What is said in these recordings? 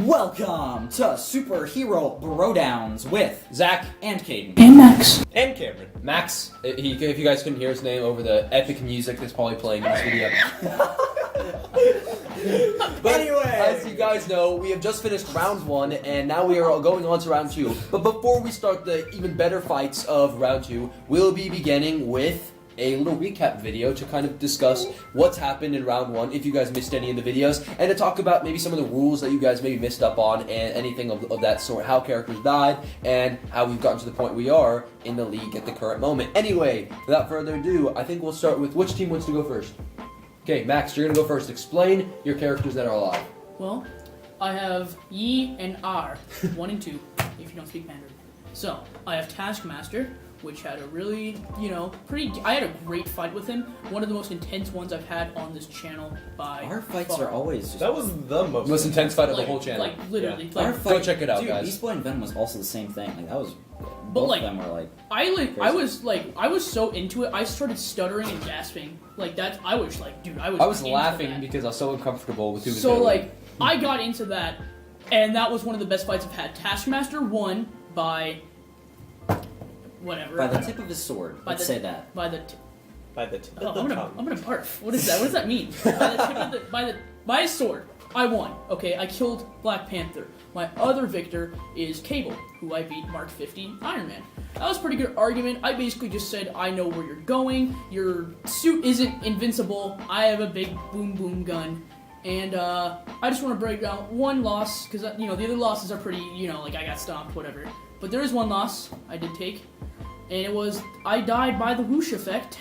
Welcome to Superhero Brodowns with Zach and Caden. And Max. and Cameron. Max, if you guys couldn't hear his name over the epic music that's probably playing in this video. But Anyway. as you guys know, we have just finished round 1, and now we are going on to round 2. But before we start the even better fights of round 2, we'll be beginning with a little recap video to kind of discuss what's happened in round 1, if you guys missed any of the videos, and to talk about maybe some of the rules that you guys maybe missed up on, and anything of that sort, how characters died, and how we've gotten to the point we are in the league at the current moment. Anyway, without further ado, I think we'll start with which team wants to go first? Okay, Max, you're gonna go first. Explain your characters that are alive. Well, I have Yi and R, 1 and 2, if you don't speak Mandarin. So, I have Taskmaster, which had a really, I had a great fight with him. One of the most intense ones I've had on this channel by Our fights far. are always just... That was the most Intense fight of the whole channel. Like, literally. Yeah. Our Like, fight, Go check it out, dude, guys. Beast Boy and Venom was also the same thing. Like, that was... But, both like, of them were like... I was so into it, I started stuttering and gasping. Like, I was like, dude, I was into laughing that. because I was so uncomfortable with who was So, gonna like, I got into that, and that was one of the best fights I've had. Taskmaster won by... whatever. By the tip of his sword. Let's say that. By the... by the tip Oh, of the I'm tongue. gonna barf. What is that? What does that mean? By the tip of the, by his sword, I won. Okay, I killed Black Panther. My other victor is Cable, who I beat Mark 50 Iron Man. That was a pretty good argument. I basically just said, I know where you're going. Your suit isn't invincible. I have a big boom boom gun. And I just want to break down one loss, because the other losses are pretty, like I got stomped, whatever. But there is one loss I did take. And it was, I died by the whoosh effect.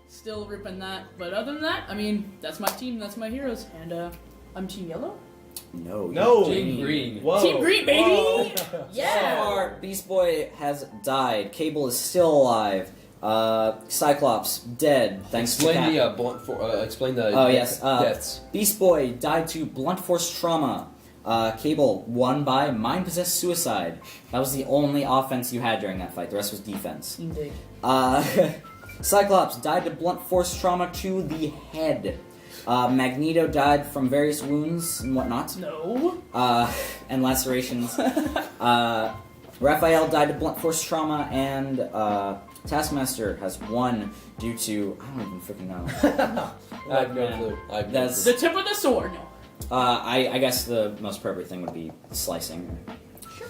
Still ripping that. But other than that, I mean, that's my team, that's my heroes. And I'm Team Yellow. No. No. Team Green. Whoa. Team Green, baby! Whoa. So Yeah! far, Beast Boy has died. Cable is still alive. Cyclops dead. Thanks Explain to the explain the deaths. Beast Boy died to blunt force trauma. Cable won by mind-possessed suicide. That was the only offense you had during that fight. The rest was defense. Indeed. Cyclops died to blunt force trauma to the head. Magneto died from various wounds and whatnot. No. And lacerations. Raphael died to blunt force trauma, and Taskmaster has won due to... I don't even freaking know. I have no clue. That's- The tip of the sword. No. I guess the most appropriate thing would be slicing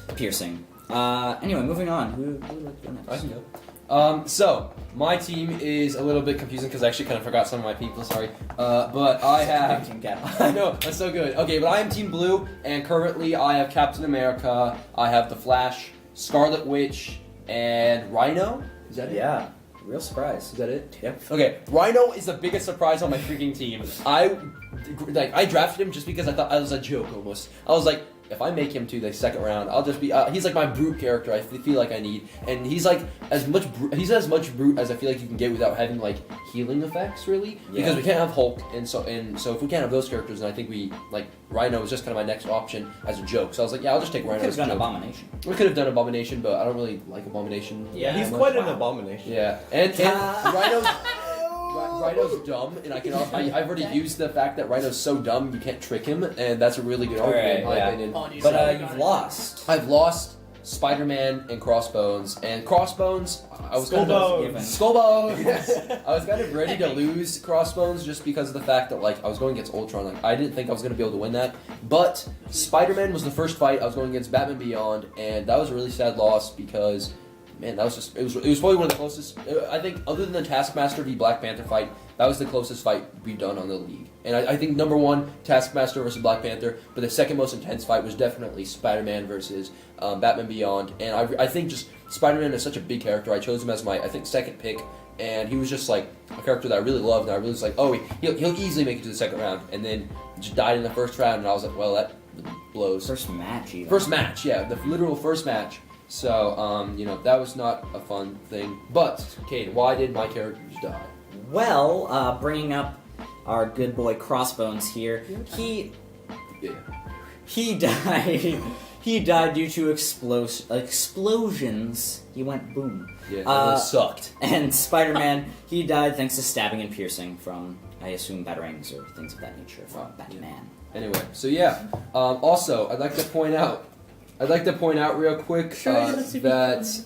or piercing. Anyway, moving on. Who would like to go next? I can go. So my team is a little bit confusing because I actually kind of forgot some of my people. Sorry, but I have. Team Cap. I know that's so good. Okay, but I am Team Blue, and currently I have Captain America. I have the Flash, Scarlet Witch, and Rhino. Is that it? Yeah. Real surprise. Is that it? Yep. Okay, Rhino is the biggest surprise on my freaking team. I drafted him just because I thought I was a joke almost. I was like, if I make him to the second round, I'll just be. He's like my brute character. I feel like I need, and he's like as much. He's as much brute as I feel like you can get without having like healing effects, really. Because we can't have Hulk, and so if we can't have those characters, then I think we like Rhino is just kind of my next option as a joke. So I was like, yeah, I'll just take Rhino. Could have as a done joke. Abomination. We could have done Abomination, but I don't really like Abomination. Yeah, he's that quite much. an abomination. Yeah, and Rhino's dumb, and I've already used the fact that Rhino's so dumb you can't trick him, and that's a really good argument in my opinion. Oh, dude, But so you've lost. I've lost Spider-Man and Crossbones, I was kind of Skullbones. I was kind of ready to lose Crossbones just because of the fact that like I was going against Ultron. Like I didn't think I was going to be able to win that, but Spider-Man was the first fight I was going against Batman Beyond, and that was a really sad loss because. Man, that was just, it was probably one of the closest, I think, other than the Taskmaster v Black Panther fight, that was the closest fight we've done on the league. And I think number one, Taskmaster versus Black Panther, but the second most intense fight was definitely Spider-Man versus Batman Beyond. And I think just Spider-Man is such a big character. I chose him as my, I think, second pick, and he was just like a character that I really loved, and I really was like, oh, he'll easily make it to the second round. And then just died in the first round, and I was like, well, that blows. First match, even. First match, yeah, the literal first match. So, that was not a fun thing. But, Kate, why did my characters die? Well, bringing up our good boy Crossbones here, he died. He died due to explosions. He went boom. Yeah, that sucked. And Spider-Man, he died thanks to stabbing and piercing from I assume batarangs or things of that nature from Batman. Anyway, so yeah. Also, I'd like to point out real quick that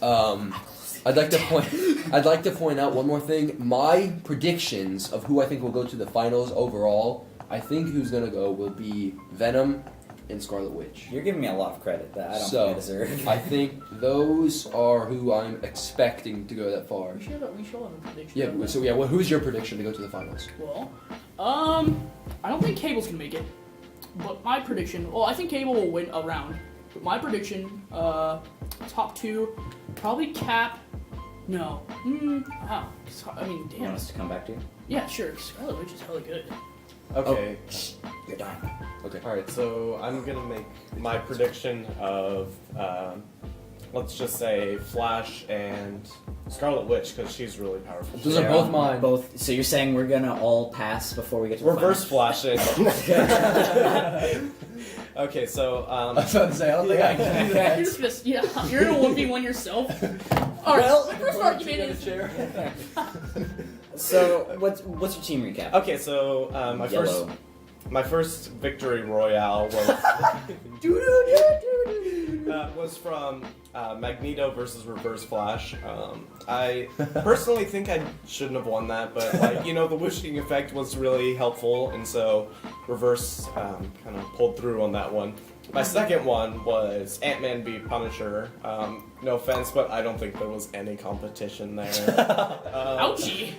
I'd like to point out one more thing. My predictions of who I think will go to the finals overall. I think who's gonna go will be Venom and Scarlet Witch. You're giving me a lot of credit that I don't think I deserve. I think those are who I'm expecting to go that far. We should have a prediction. Yeah. So yeah, who's your prediction to go to the finals? Well, I don't think Cable's gonna make it, but my prediction. Well, I think Cable will win a round. But my prediction, top 2, probably Cap. No. Wow. I mean, You damn. want us to come back to you? Yeah, sure. Scarlet Witch is hella good. Okay. You're dying. Okay. Alright, so I'm gonna make my prediction of, let's just say Flash and Scarlet Witch, because she's really powerful. Those are both mine. Both. So you're saying we're gonna all pass before we get to the Reverse finals? Flash it. Okay, so, I was about to say, I don't think I can do that. You're just you're gonna 1v1 yourself. All right. Well, my first argument is. So what's your team recap? Okay, so, Yellow. my first victory royale was from Magneto versus Reverse Flash. I personally think I shouldn't have won that, but the whooshing effect was really helpful, and so Reverse kind of pulled through on that one. My second one was Ant-Man v Punisher. No offense, but I don't think there was any competition there. Ouchie.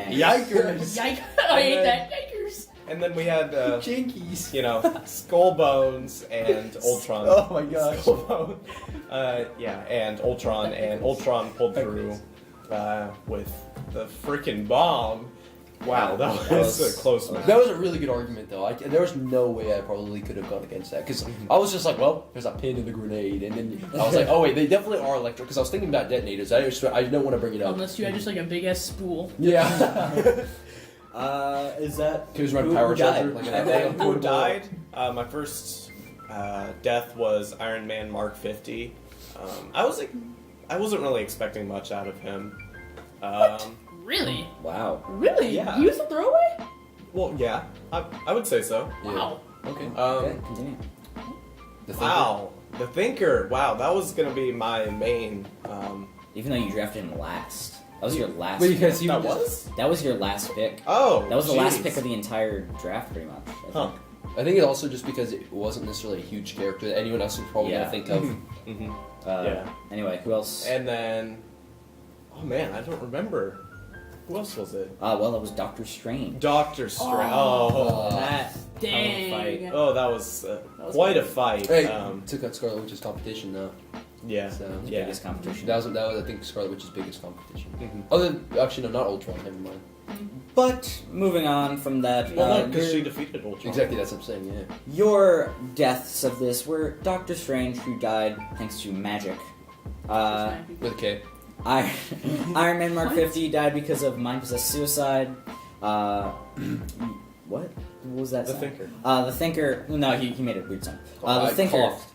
Yikers! Yike! I hate that. Yikers. And then we had Jinkies. Skull Bones and Ultron. Oh my gosh. Skull Bones. And Ultron pulled through with the freaking bomb. Wow, that was a close one. That was a really good argument, though. There was no way I probably could have gone against that. Because I was just like, well, there's a pin in the grenade. And then I was like, oh, wait, they definitely are electric. Because I was thinking about detonators. I don't want to bring it up. Unless you had just like a big ass spool. Yeah. Is that Can we run who power died? charger? Like And then who died? My first death was Iron Man Mark 50. I wasn't really expecting much out of him. Really? Wow. Really? Yeah. He was a throwaway? Well, yeah, I would say so. Wow. Okay. Okay, continue. The Thinker. Wow, the Thinker. Wow, that was gonna be my main. Even though you drafted him last, that was your last. Wait, pick. because he That was. was? That was your last pick. Oh, That was the last jeez. pick of the entire draft, pretty much. I Huh. think. I think it also just because it wasn't necessarily a huge character that anyone else would probably Yeah. gonna think of. Mhm. Yeah. Anyway, who else? And then, oh man, I don't remember. Who else was it? Well, it was Doctor Strange. Doctor Strange. Oh. Oh, That Dang. fight. oh, that was was quite a good. fight. Hey, took out Scarlet Witch's competition though. Yeah. So The biggest competition. that was I think Scarlet Witch's biggest competition. Mhm. Other actually no, not Ultron. Never mind. But moving on from that, Well, no, because your- she defeated Ultron. Exactly, that's what I'm saying. Yeah. your deaths of this were Doctor Strange, who died thanks to magic. With a K. Iron Man Mark 50 died because of mind-possessed suicide. What? What was that The sound? Thinker. The Thinker. No, he made a weird sound. The I Thinker. coughed.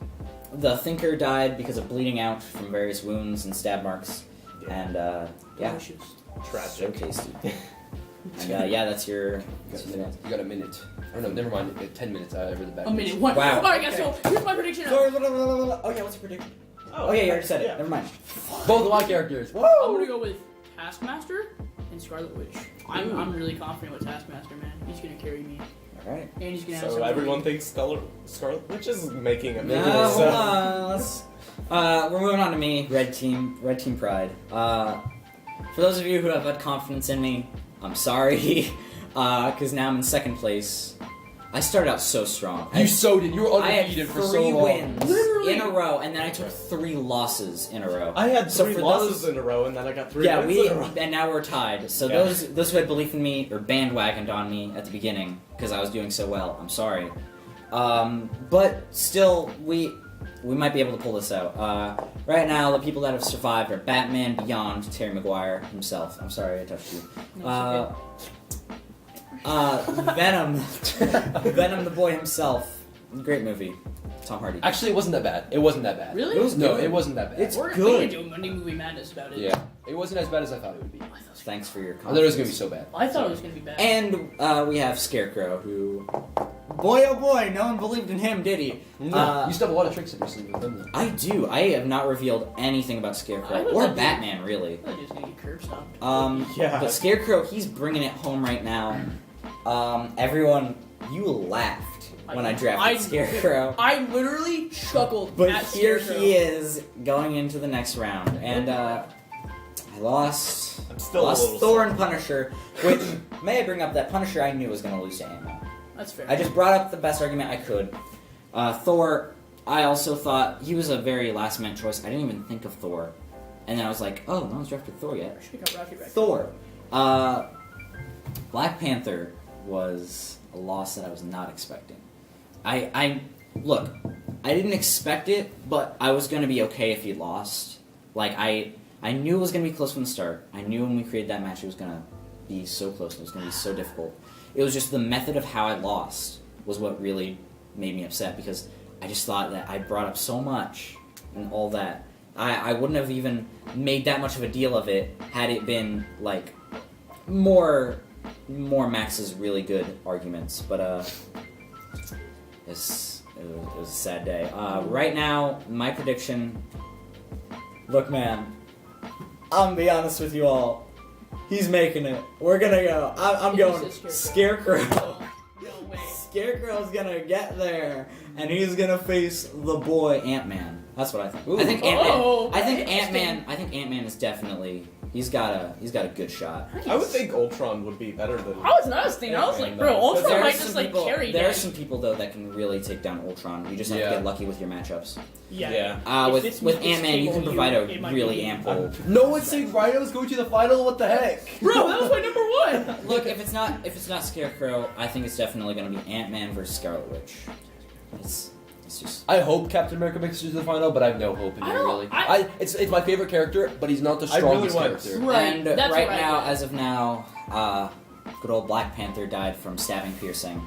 The Thinker died because of bleeding out from various wounds and stab marks. And yeah, Delicious. so Tragic. tasty. And yeah, that's your. You got a minute. Oh no, never mind. 10 minutes. I read the back. A minute. One. Wow. Alright, guys, so here's my prediction. Oh yeah, what's your prediction? Oh yeah, you already said it. Yeah. Never mind. Both of my characters. I'm gonna go with Taskmaster and Scarlet Witch. I'm really confident with Taskmaster, man. He's gonna carry me. All right. And he's gonna have So some everyone thinks Scarlet Witch is making a No, movie. hold So. on. Let's. We're moving on to me, Red Team Pride. For those of you who have had confidence in me, I'm sorry, because now I'm in second place. I started out so strong. You so did. You were I had undefeated 3 for so long. wins Literally. in a row, and then I took 3 losses in a row. I had So 3 for losses those- in a row, and then I got 3 Yeah, wins in a row. and now we're tied. So Yeah. those who had belief in me or bandwagoned on me at the beginning because I was doing so well, I'm sorry. But still, we might be able to pull this out. Right now, the people that have survived are Batman Beyond, Terry Maguire himself. I'm sorry I touched you. No, it's Venom, Venom the boy himself, Great movie. Tom Hardy. Actually, it wasn't that bad. It wasn't that bad. Really? It was No, good. it wasn't that bad. It's We're good. gonna do Monday Movie Madness about it. Yeah, it wasn't as bad as I thought it would be. I thought it was- Thanks for your I thought it was confidence. gonna be so bad. I thought it was gonna be bad. And we have Scarecrow, who, boy oh boy, no one believed in him, did he? you still have a lot of tricks up your sleeve with them. Though. I do. I have not revealed anything about I Scarecrow would or love to- Batman, really. I thought he was gonna get curb stomped. Yeah. But Scarecrow, he's bringing it home right now. Everyone, you laughed when I drafted Scarecrow. I literally chuckled But at here Scarecrow. he is going into the next round, and I lost. I'm still a lost little Thor and Punisher. Which may I bring up that Punisher I knew was going to lose to Ant-Man. That's fair. I just brought up the best argument I could. Thor, I also thought he was a very last-minute choice. I didn't even think of Thor, and then I was like, oh, no one's drafted Thor yet. Should have got Rocky back. Thor. Black Panther was a loss that I was not expecting. I look, I didn't expect it, but I was gonna be okay if he lost. Like I knew it was gonna be close from the start. I knew when we created that match it was gonna be so close and it was gonna be so difficult. It was just the method of how I lost was what really made me upset because I just thought that I brought up so much and all that. I wouldn't have even made that much of a deal of it had it been like more Max's really good arguments, but it was a sad day. Right now, my prediction. Look, man, I'm gonna be honest with you all. He's making it. We're gonna go. I'm You going said Scarecrow. No way. Scarecrow's gonna get there, and he's gonna face the boy Ant-Man. That's what I think. Ooh. I think Ant-Man. Oh, I think interesting. Ant-Man. I think Ant-Man is definitely. He's got a good shot. I would think Ultron would be better than. I was thinking. I was like, bro, Ultron There are might some just like people- carry. There are Daddy. some people though that can really take down Ultron. You just have to Yeah. get lucky with your matchups. Yeah. With If it's Ant-Man, you Cable, can provide it a might really be- ample. No one's saying Rhino's going to the final. What the heck? Bro, that was my number one. Look, if it's not Scarecrow, I think it's definitely going to be Ant-Man versus Scarlet Witch. It's just. I hope Captain America makes it to the final, but I have no hope in I it don't- really. I- It's my favorite character, but he's not the I really strongest want- character. Right, And that's right what I now, got. as of now, good old Black Panther died from stabbing piercing.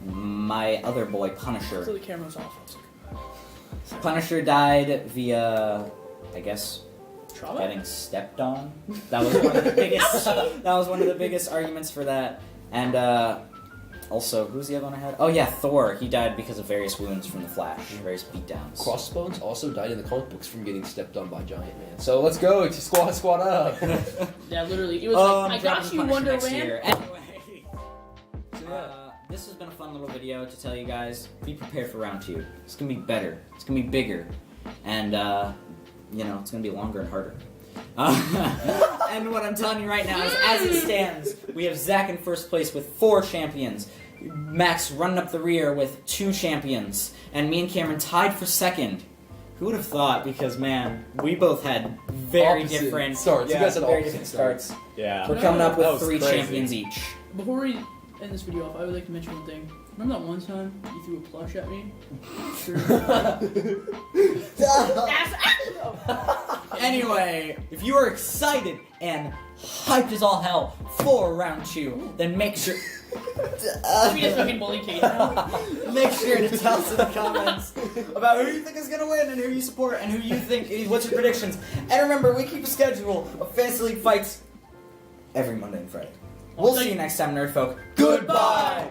My other boy Punisher. So the camera's off. Punisher died via, I guess, Trauma? getting stepped on. That was one of the biggest. That was one of the biggest arguments for that. And also, who's the other one I had? Oh yeah, Thor. He died because of various wounds from the Flash, various beatdowns. Crossbones also died in the comic books from getting stepped on by Giant Man. So let's go to squad up. Yeah, literally. It was I'm like, I got dropping you, Punisher Wonder next Man. year. Anyway, this has been a fun little video to tell you guys. Be prepared for round 2. It's gonna be better. It's gonna be bigger, and it's gonna be longer and harder. And what I'm telling you right now is, as it stands, we have Zach in first place with 4 champions, Max running up the rear with 2 champions, and me and Cameron tied for second. Who would have thought? Because man, we both had very Opposite different starts. You guys had very opposite different starts. Yeah. We're coming up That with was 3 crazy. champions each. Before we end this video off, I would like to mention one thing. Remember that one time you threw a plush at me? Sure. Anyway, if you are excited and hyped as all hell for round 2, then make sure Be a fucking bully Kate now. make sure to tell us in the comments about who you think is gonna win and who you support and who you think. What's your predictions? And remember, we keep a schedule of Fantasy League fights every Monday and Friday. We'll see you next time, Nerd Folk. Goodbye.